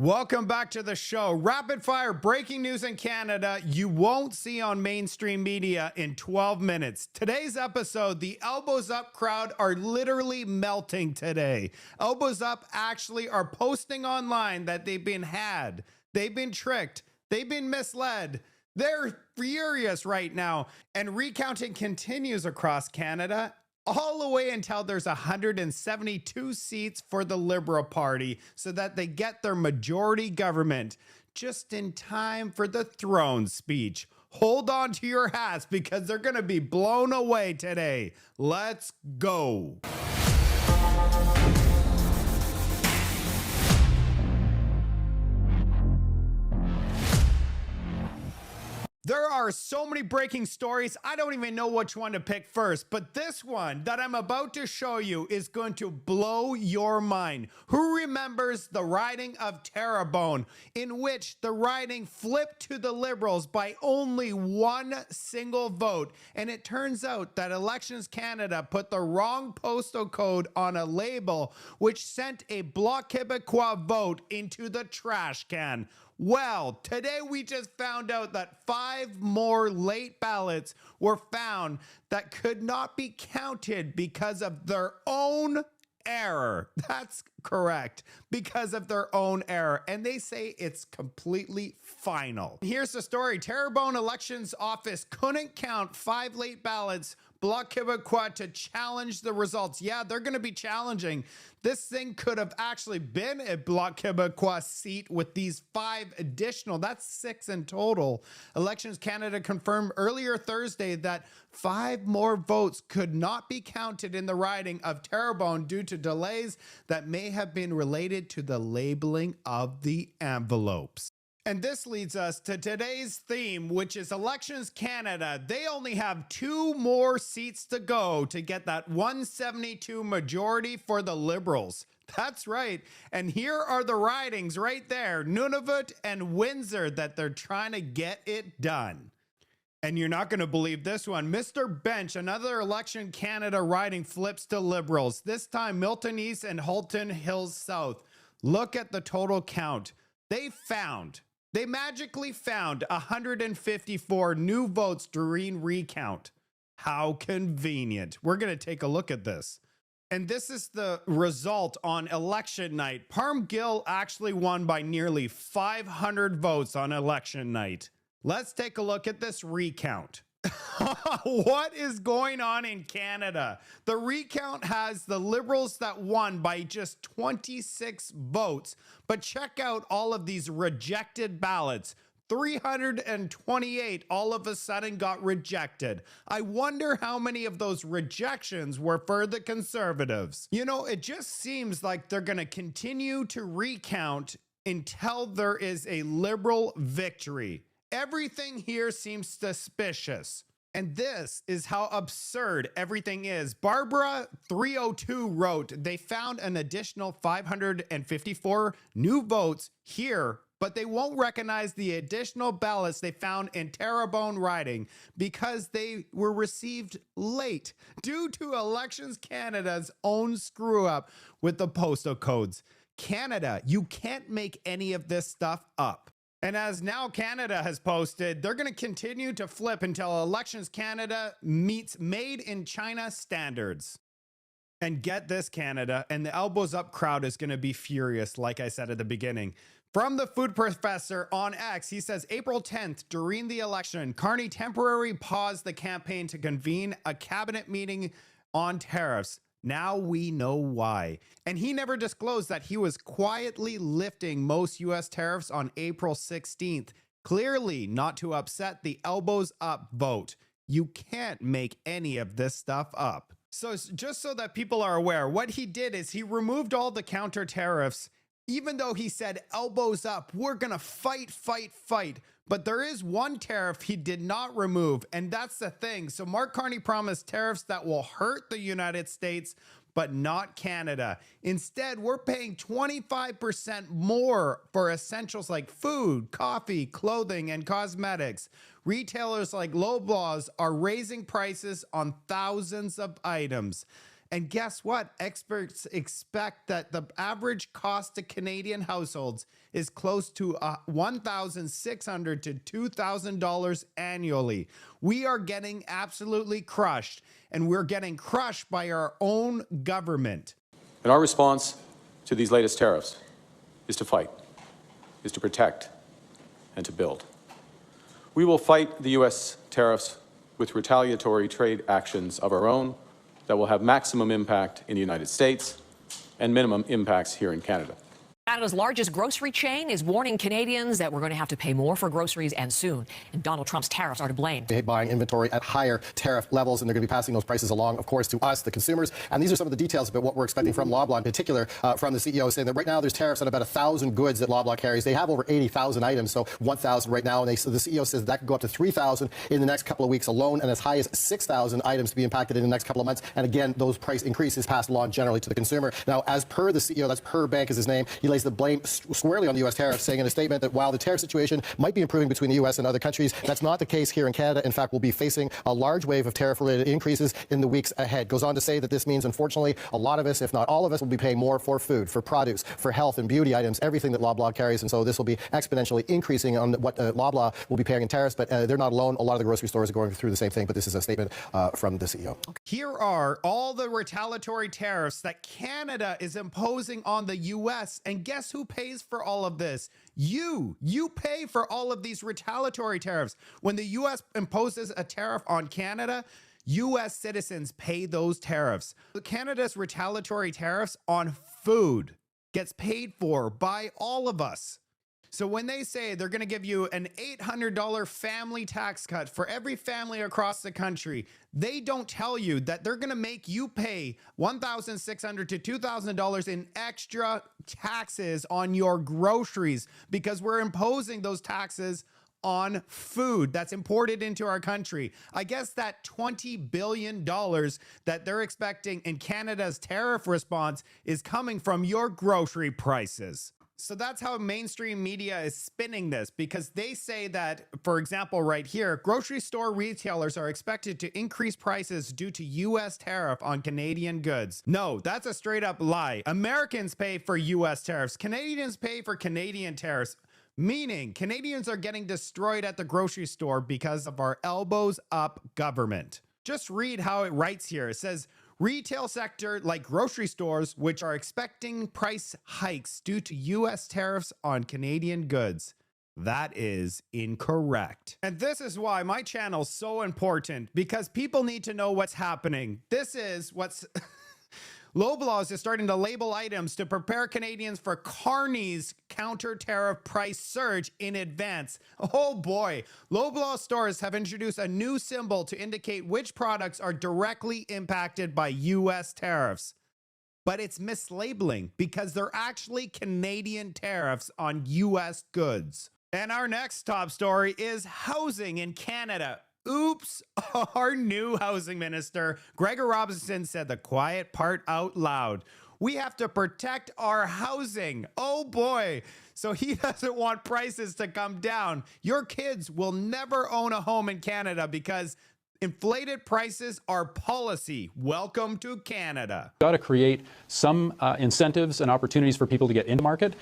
Welcome back to the show. Rapid fire breaking news in Canada you won't see on mainstream media in 12 minutes. Today's episode, the Elbows Up crowd are literally melting today. Elbows Up actually are posting online that they've been had, they've been tricked, they've been misled. They're furious right now, and recounting continues across Canada all the way until there's 172 seats for the Liberal Party so that they get their majority government just in time for the throne speech. Hold on to your hats because they're going to be blown away today. Let's go. There are so many breaking stories, I don't even know which one to pick first, but this one that I'm about to show you is going to blow your mind. Who remembers the riding of Terabone, in which the riding flipped to the Liberals by only one single vote? And it turns out that Elections Canada put the wrong postal code on a label, which sent a Bloc Québécois vote into the trash can. Well, today we just found out that 5 more late ballots were found that could not be counted because of their own error. That's correct, because of their own error. And they say it's completely final. Here's the story. Terabone Elections Office couldn't count 5 late ballots. Bloc Québécois to challenge the results. Yeah, they're going to be challenging. This thing could have actually been a Bloc Québécois seat with these 5 additional. That's 6 in total. Elections Canada confirmed earlier Thursday that 5 more votes could not be counted in the riding of Terabone due to delays that may have been related to the labeling of the envelopes. And this leads us to today's theme, which is Elections Canada. They only have 2 more seats to go to get that 172 majority for the Liberals. That's right. And here are the ridings right there, Nunavut and Windsor, that they're trying to get it done. And you're not going to believe this one. Mr. Bench, another Election Canada riding flips to Liberals. This time Milton East and Halton Hills South. Look at the total count. They magically found 154 new votes during recount. How convenient. We're going to take a look at this. And this is the result on election night. Parm Gill actually won by nearly 500 votes on election night. Let's take a look at this recount. What is going on in Canada? The recount has the Liberals that won by just 26 votes, but check out all of these rejected ballots. 328 all of a sudden got rejected. I wonder how many of those rejections were for the Conservatives. You know, it just seems like they're going to continue to recount until there is a Liberal victory. Everything here seems suspicious. And this is how absurd everything is. Barbara 302 wrote, they found an additional 554 new votes here, but they won't recognize the additional ballots they found in Terabone riding because they were received late due to Elections Canada's own screw up with the postal codes. Canada, you can't make any of this stuff up. And as Now Canada has posted, they're going to continue to flip until Elections Canada meets Made in China standards. And get this, Canada, and the Elbows Up crowd is going to be furious, like I said at the beginning. From the food professor on X, he says, April 10th, during the election, Carney temporarily paused the campaign to convene a cabinet meeting on tariffs. Now we know why. And he never disclosed that he was quietly lifting most U.S. tariffs on April 16th, clearly not to upset the Elbows Up vote. You can't make any of this stuff up. So just so that people are aware, what he did is he removed all the counter tariffs, even though he said elbows up, we're going to fight. But there is one tariff he did not remove, and that's the thing. So Mark Carney promised tariffs that will hurt the United States, but not Canada. Instead, we're paying 25% more for essentials like food, coffee, clothing, and cosmetics. Retailers like Loblaws are raising prices on thousands of items. And guess what? Experts expect that the average cost to Canadian households is close to $1,600 to $2,000 annually. We are getting absolutely crushed, and we're getting crushed by our own government. And our response to these latest tariffs is to fight, is to protect, and to build. We will fight the U.S. tariffs with retaliatory trade actions of our own that will have maximum impact in the United States and minimum impacts here in Canada. Canada's largest grocery chain is warning Canadians that we're going to have to pay more for groceries and soon. And Donald Trump's tariffs are to blame. They hate buying inventory at higher tariff levels, and they're going to be passing those prices along, of course, to us, the consumers. And these are some of the details about what we're expecting from Loblaw, in particular, from the CEO, saying that right now there's tariffs on about 1,000 goods that Loblaw carries. They have over 80,000 items, so 1,000 right now. And so the CEO says that could go up to 3,000 in the next couple of weeks alone, and as high as 6,000 items to be impacted in the next couple of months. And again, those price increases passed along generally to the consumer. Now, as per the CEO, that's Per Bank is his name, he lays the blame squarely on the U.S. tariffs, saying in a statement that while the tariff situation might be improving between the U.S. and other countries, that's not the case here in Canada. In fact, we'll be facing a large wave of tariff-related increases in the weeks ahead. Goes on to say that this means, unfortunately, a lot of us, if not all of us, will be paying more for food, for produce, for health and beauty items, everything that Loblaw carries. And so this will be exponentially increasing on what Loblaw will be paying in tariffs. But they're not alone. A lot of the grocery stores are going through the same thing. But this is a statement from the CEO. Here are all the retaliatory tariffs that Canada is imposing on the U.S. And guess who pays for all of this? You pay for all of these retaliatory tariffs. When the U.S. imposes a tariff on Canada, U.S. citizens pay those tariffs. Canada's retaliatory tariffs on food gets paid for by all of us. So when they say they're going to give you an $800 family tax cut for every family across the country, they don't tell you that they're going to make you pay $1,600 to $2,000 in extra taxes on your groceries because we're imposing those taxes on food that's imported into our country. I guess that $20 billion that they're expecting in Canada's tariff response is coming from your grocery prices. So that's how mainstream media is spinning this, because they say that, for example, right here, grocery store retailers are expected to increase prices due to U.S. tariff on Canadian goods. No, that's a straight up lie. Americans pay for U.S. tariffs. Canadians pay for Canadian tariffs, meaning Canadians are getting destroyed at the grocery store because of our elbows up government. Just read how it writes here. It says, retail sector like grocery stores, which are expecting price hikes due to U.S. tariffs on Canadian goods. That is incorrect. And this is why my channel is so important, because people need to know what's happening. This is what's... Loblaws is starting to label items to prepare Canadians for Carney's counter-tariff price surge in advance. Oh boy, Loblaw stores have introduced a new symbol to indicate which products are directly impacted by U.S. tariffs. But it's mislabeling because they're actually Canadian tariffs on U.S. goods. And our next top story is housing in Canada. Oops, our new housing minister, Gregor Robertson, said the quiet part out loud. We have to protect our housing. Oh boy. So he doesn't want prices to come down. Your kids will never own a home in Canada because inflated prices are policy. Welcome to Canada. Got to create some incentives and opportunities for people to get into the market.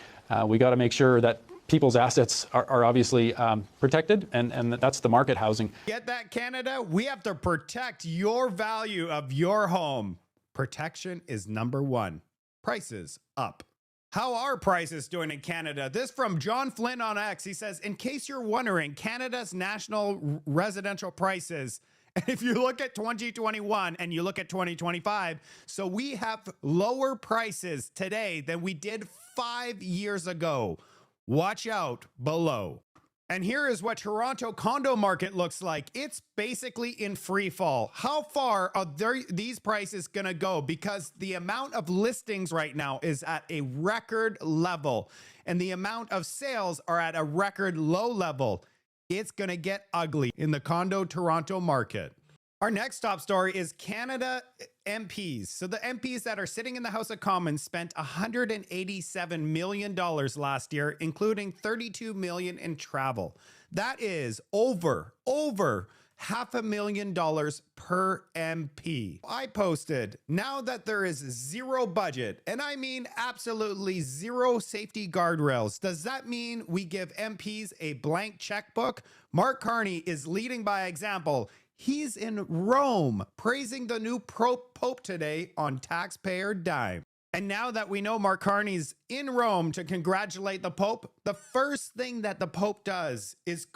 We got to make sure that people's assets are obviously protected, and that's the market housing. Get that, Canada? We have to protect your value of your home. Protection is number one. Prices up. How are prices doing in Canada? This from John Flynn on X. He says, in case you're wondering, Canada's national residential prices, and if you look at 2021 and you look at 2025, so we have lower prices today than we did 5 years ago. Watch out below. And here is what Toronto condo market looks like. It's basically in free fall. How far are these prices gonna go? Because the amount of listings right now is at a record level and the amount of sales are at a record low level. It's gonna get ugly in the condo Toronto market. Our next top story is Canada MPs. So the MPs that are sitting in the House of Commons spent $187 million last year, including $32 million in travel. That is over $500,000 per MP. I posted, now that there is zero budget, and I mean absolutely zero safety guardrails, does that mean we give MPs a blank checkbook? Mark Carney is leading by example. He's in Rome praising the new Pope today on taxpayer dime. And now that we know Mark Carney's in Rome to congratulate the Pope, the first thing that the Pope does is,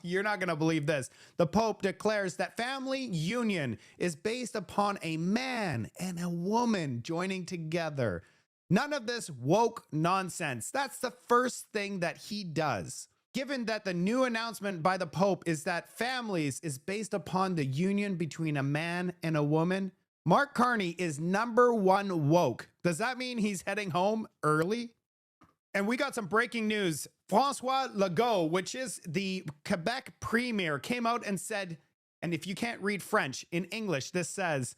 you're not going to believe this, the Pope declares that family union is based upon a man and a woman joining together. None of this woke nonsense. That's the first thing that he does. Given that the new announcement by the Pope is that families is based upon the union between a man and a woman, Mark Carney is #1 woke. Does that mean he's heading home early? And we got some breaking news. François Legault, which is the Quebec premier, came out and said, and if you can't read French, in English, this says,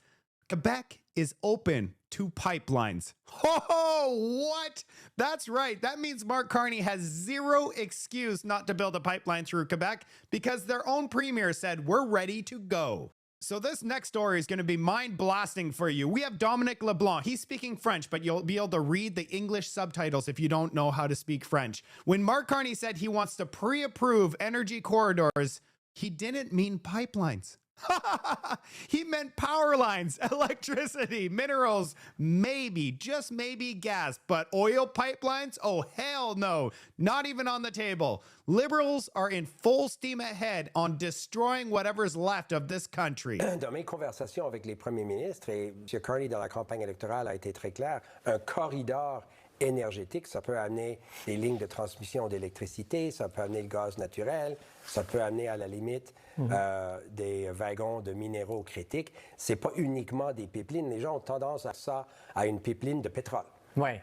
Quebec is open to pipelines. Oh, what? That's right. That means Mark Carney has zero excuse not to build a pipeline through Quebec because their own premier said, we're ready to go. So this next story is going to be mind-blasting for you. We have Dominic LeBlanc. He's speaking French, but you'll be able to read the English subtitles if you don't know how to speak French. When Mark Carney said he wants to pre-approve energy corridors, he didn't mean pipelines. He meant power lines, electricity, minerals, maybe, just maybe gas, but oil pipelines? Oh, hell no, not even on the table. Liberals are in full steam ahead on destroying whatever's left of this country. Dans mes conversations avec les premiers ministres, et M. Carney dans la campagne électorale a été très clair, un corridor énergétique, ça peut amener des lignes de transmission d'électricité, ça peut amener le gaz naturel, ça peut amener à la limite des wagons de minéraux critiques. C'est pas uniquement des pipelines. Les gens ont tendance à ça à une pipeline de pétrole. Ouais.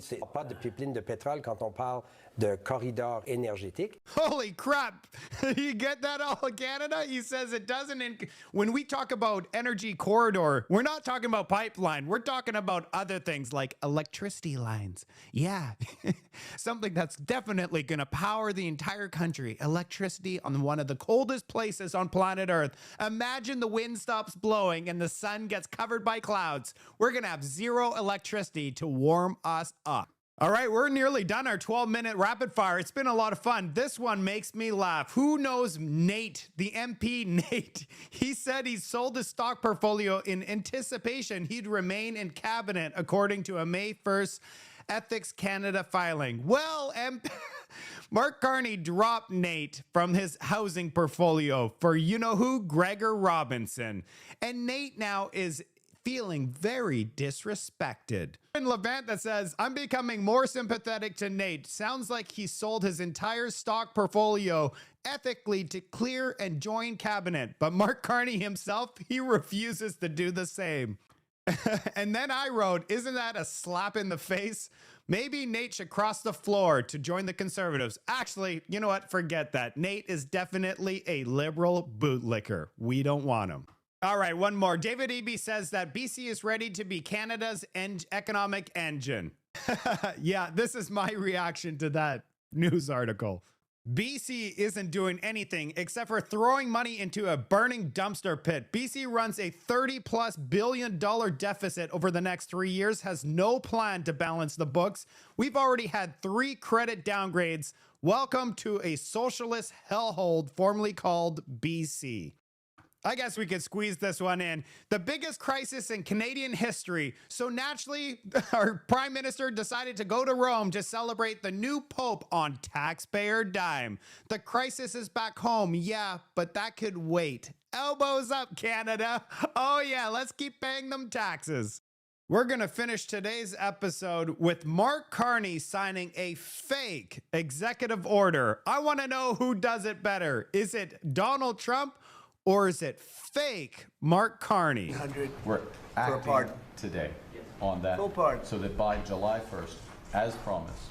C'est pas de pipeline de pétrole quand on parle de corridor énergétique. Holy crap! You get that all Canada? He says it doesn't. When we talk about energy corridor, we're not talking about pipeline. We're talking about other things like electricity lines. Yeah, something that's definitely going to power the entire country. Electricity on one of the coldest places on planet Earth. Imagine the wind stops blowing and the sun gets covered by clouds. We're going to have zero electricity to warm us up. All right, we're nearly done our 12-minute rapid fire. It's been a lot of fun. This one makes me laugh. Who knows Nate, the MP Nate? He said he sold his stock portfolio in anticipation he'd remain in cabinet, according to a May 1st Ethics Canada filing. Well, Mark Carney dropped Nate from his housing portfolio for you-know-who, Gregor Robertson. And Nate now is feeling very disrespected. In Levant that says, I'm becoming more sympathetic to Nate. Sounds like he sold his entire stock portfolio ethically to clear and join cabinet. But Mark Carney himself, he refuses to do the same. And then I wrote, isn't that a slap in the face? Maybe Nate should cross the floor to join the Conservatives. Actually, you know what? Forget that. Nate is definitely a liberal bootlicker. We don't want him. All right, one more. David Eby says that BC is ready to be Canada's economic engine. Yeah, this is my reaction to that news article. BC isn't doing anything except for throwing money into a burning dumpster pit. BC runs a $30+ billion deficit over the next 3 years, has no plan to balance the books. We've already had 3 credit downgrades. Welcome to a socialist hellhole formerly called BC. I guess we could squeeze this one in. The biggest crisis in Canadian history. So naturally, our prime minister decided to go to Rome to celebrate the new pope on taxpayer dime. The crisis is back home, yeah, but that could wait. Elbows up, Canada. Oh yeah, let's keep paying them taxes. We're going to finish today's episode with Mark Carney signing a fake executive order. I want to know who does it better. Is it Donald Trump? Or is it fake Mark Carney? We're acting today on that so that by July 1st, as promised,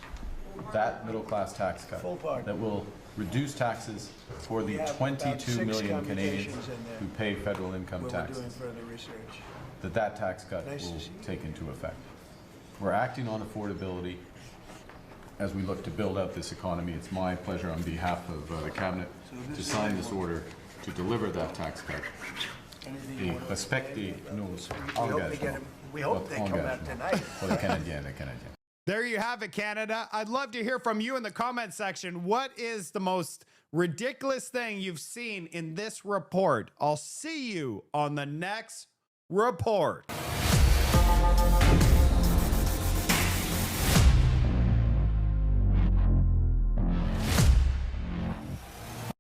that middle-class tax cut that will reduce taxes for the 22 million Canadians who pay federal income taxes, that tax cut will take into effect. We're acting on affordability as we look to build out this economy. It's my pleasure on behalf of the Cabinet to sign this order to deliver that tax cut et respecter nos engagements. We hope they come out tonight. Pour les Canadiens, les Canadiens. There you have it, Canada. I'd love to hear from you in the comment section. What is the most ridiculous thing you've seen in this report? I'll see you on the next report.